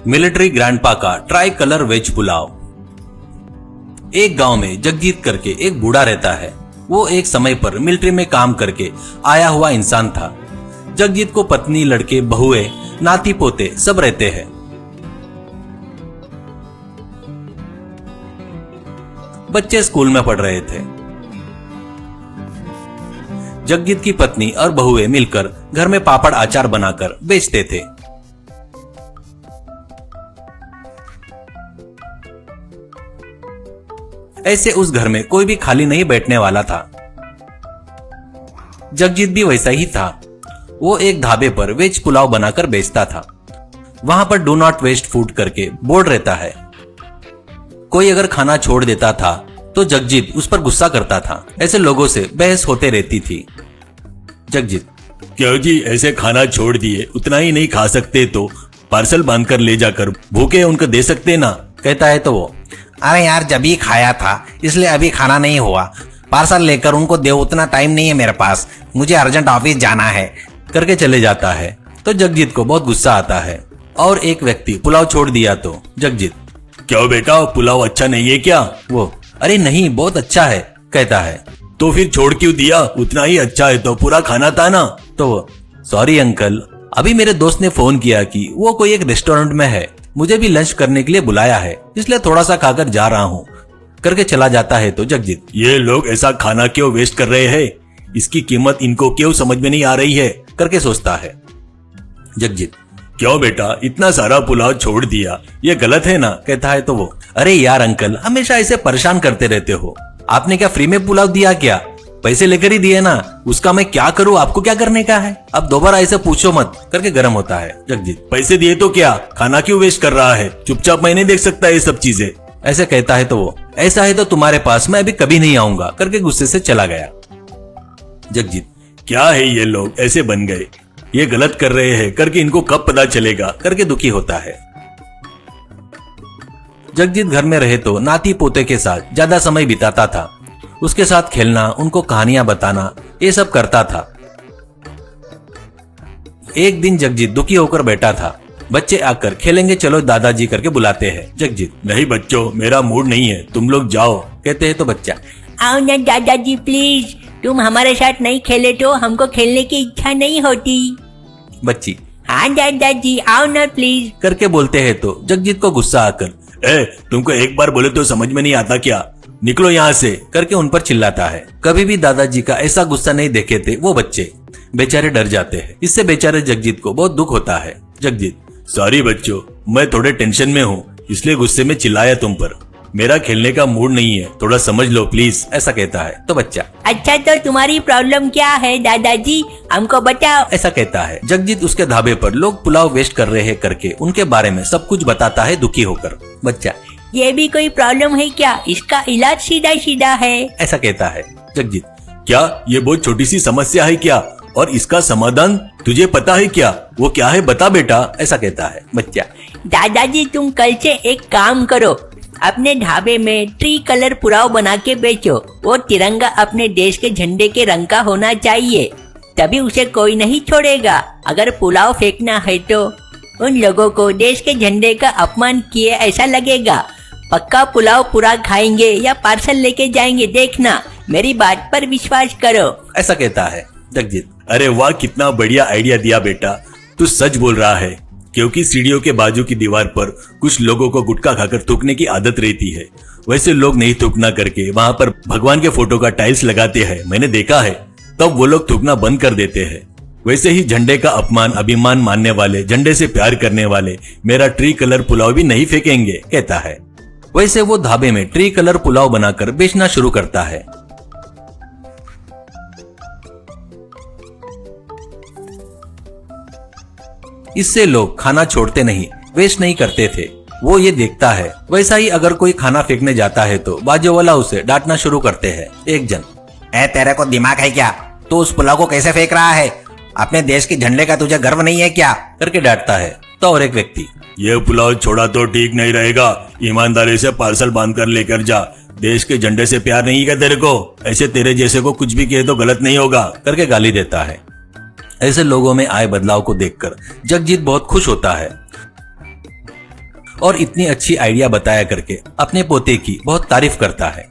Military grandpa का try colour veg pulao. एक गांव में जगजीत करके एक बूढ़ा रहता है। वो एक समय पर मिलिट्री में काम करके आया हुआ इंसान था। जगजीत को पत्नी, लड़के, बहुए, नाती पोते सब रहते हैं। बच्चे स्कूल में पढ़ रहे थे। जगजीत की पत्नी और बहुए मिलकर घर में पापड़ अचार बनाकर बेचते थे। ऐसे उस घर में कोई भी खाली नहीं बैठने वाला था। जगजीत भी वैसा ही था। वो एक ढाबे पर वेज पुलाव बनाकर बेचता था। वहां पर डू नॉट वेस्ट फूड करके बोर्ड रहता है। कोई अगर खाना छोड़ देता था तो जगजीत उस पर गुस्सा करता था। ऐसे लोगों से बहस होते रहती थी। जगजीत: क्यों जी, ऐसे खाना छोड़ दिए, उतना ही नहीं खा सकते तो पार्सल बांधकर ले जाकर भूखे उनको दे सकते ना। कहता है तो वो: अरे यार, जब ही खाया था इसलिए अभी खाना नहीं हुआ, पार्सल लेकर उनको दे, उतना टाइम नहीं है मेरे पास, मुझे अर्जेंट ऑफिस जाना है करके चले जाता है। तो जगजीत को बहुत गुस्सा आता है। और एक व्यक्ति पुलाव छोड़ दिया तो जगजीत: क्यों बेटा, पुलाव अच्छा नहीं है क्या? वो: अरे नहीं, बहुत अच्छा है कहता है। तो फिर छोड़ क्यों दिया? उतना ही अच्छा है तो पूरा खाना था ना। तो वो: सॉरी अंकल, अभी मेरे दोस्त ने फोन किया कि वो कोई एक रेस्टोरेंट में है, मुझे भी लंच करने के लिए बुलाया है, इसलिए थोड़ा सा खाकर जा रहा हूँ करके चला जाता है। तो जगजीत: ये लोग ऐसा खाना क्यों वेस्ट कर रहे हैं? इसकी कीमत इनको क्यों समझ में नहीं आ रही है करके सोचता है। जगजीत: क्यों बेटा, इतना सारा पुलाव छोड़ दिया, ये गलत है ना? कहता है तो वो: अरे यार अंकल, हमेशा ऐसे परेशान करते रहते हो, आपने क्या फ्री में पुलाव दिया क्या? पैसे लेकर ही दिए ना, उसका मैं क्या करूं, आपको क्या करने का है? अब दोबारा ऐसे पूछो मत करके गर्म होता है। जगजीत: पैसे दिए तो क्या, खाना क्यों वेस्ट कर रहा है? चुपचाप मैं नहीं देख सकता ये सब चीजें। ऐसे कहता है तो वो: ऐसा है तो तुम्हारे पास मैं अभी कभी नहीं आऊंगा करके गुस्से से चला गया। जगजीत: क्या है ये लोग ऐसे बन गए, ये गलत कर रहे हैं करके इनको कब पता चलेगा करके दुखी होता है। जगजीत घर में रहे तो नाती पोते के साथ ज्यादा समय बिताता था। उसके साथ खेलना, उनको कहानियां बताना, ये सब करता था। एक दिन जगजीत दुखी होकर बैठा था। बच्चे आकर खेलेंगे चलो दादाजी करके बुलाते हैं। जगजीत: नहीं बच्चों, मेरा मूड नहीं है, तुम लोग जाओ कहते हैं। तो बच्चा: आओ ना दादाजी प्लीज, तुम हमारे साथ नहीं खेले तो हमको खेलने की इच्छा नहीं होती। बच्ची: हाँ दादाजी, आओ ना प्लीज करके बोलते हैं। तो जगजीत को गुस्सा आकर: तुमको एक बार बोले तो समझ में नहीं आता क्या? निकलो यहाँ से करके उन पर चिल्लाता है। कभी भी दादाजी का ऐसा गुस्सा नहीं देखे थे वो बच्चे, बेचारे डर जाते हैं। इससे बेचारे जगजीत को बहुत दुख होता है। जगजीत: सॉरी बच्चों, मैं थोड़े टेंशन में हूँ, इसलिए गुस्से में चिल्लाया तुम पर, मेरा खेलने का मूड नहीं है, थोड़ा समझ लो प्लीज, ऐसा कहता है। तो बच्चा: अच्छा तो तुम्हारी प्रॉब्लम क्या है दादाजी, हमको बताओ ऐसा कहता है। जगजीत उसके ढाबे पर लोग पुलाव वेस्ट कर रहे हैं करके उनके बारे में सब कुछ बताता है दुखी होकर। बच्चा: ये भी कोई प्रॉब्लम है क्या, इसका इलाज सीधा सीधा है ऐसा कहता है। जगजीत: क्या ये बहुत छोटी सी समस्या है क्या, और इसका समाधान तुझे पता है क्या? वो क्या है बता बेटा, ऐसा कहता है। बच्चा: दादाजी तुम कल से एक काम करो, अपने ढाबे में ट्री कलर पुलाव बना के बेचो। वो तिरंगा अपने देश के झंडे के रंग का होना चाहिए, तभी उसे कोई नहीं छोड़ेगा। अगर पुलाव फेंकना है तो उन लोगों को देश के झंडे का अपमान किए ऐसा लगेगा। पक्का पुलाव पूरा खाएंगे या पार्सल लेके जाएंगे, देखना, मेरी बात पर विश्वास करो ऐसा कहता है। जगजीत: अरे वाह, कितना बढ़िया आइडिया दिया बेटा, तू सच बोल रहा है, क्योंकि सीढ़ियों के बाजू की दीवार पर कुछ लोगों को गुटखा खाकर थूकने की आदत रहती है। वैसे लोग नहीं थूकना करके वहाँ पर भगवान के फोटो का टाइल्स लगाते हैं, मैंने देखा है, तब वो लोग थूकना बंद कर देते हैं। वैसे ही झंडे का अपमान अभिमान मानने वाले, झंडे से प्यार करने वाले मेरा ट्री कलर पुलाव भी नहीं फेंकेंगे कहता है। वैसे वो ढाबे में ट्री कलर पुलाव बनाकर बेचना शुरू करता है। इससे लोग खाना छोड़ते नहीं, वेस्ट नहीं करते थे। वो ये देखता है। वैसा ही अगर कोई खाना फेंकने जाता है तो बाजू वाला उसे डांटना शुरू करते हैं। एक जन: तेरे को दिमाग है क्या, तू उस पुलाव को कैसे फेंक रहा है, अपने देश के झंडे का तुझे गर्व नहीं है क्या करके डांटता है। तो और एक व्यक्ति: ये पुलाव छोड़ा तो ठीक नहीं रहेगा, ईमानदारी से पार्सल बांध कर लेकर जा, देश के झंडे से प्यार नहीं है तेरे को, ऐसे तेरे जैसे को कुछ भी कहे तो गलत नहीं होगा करके गाली देता है। ऐसे लोगों में आए बदलाव को देखकर जगजीत बहुत खुश होता है। और इतनी अच्छी आइडिया बताया करके अपने पोते की बहुत तारीफ करता है।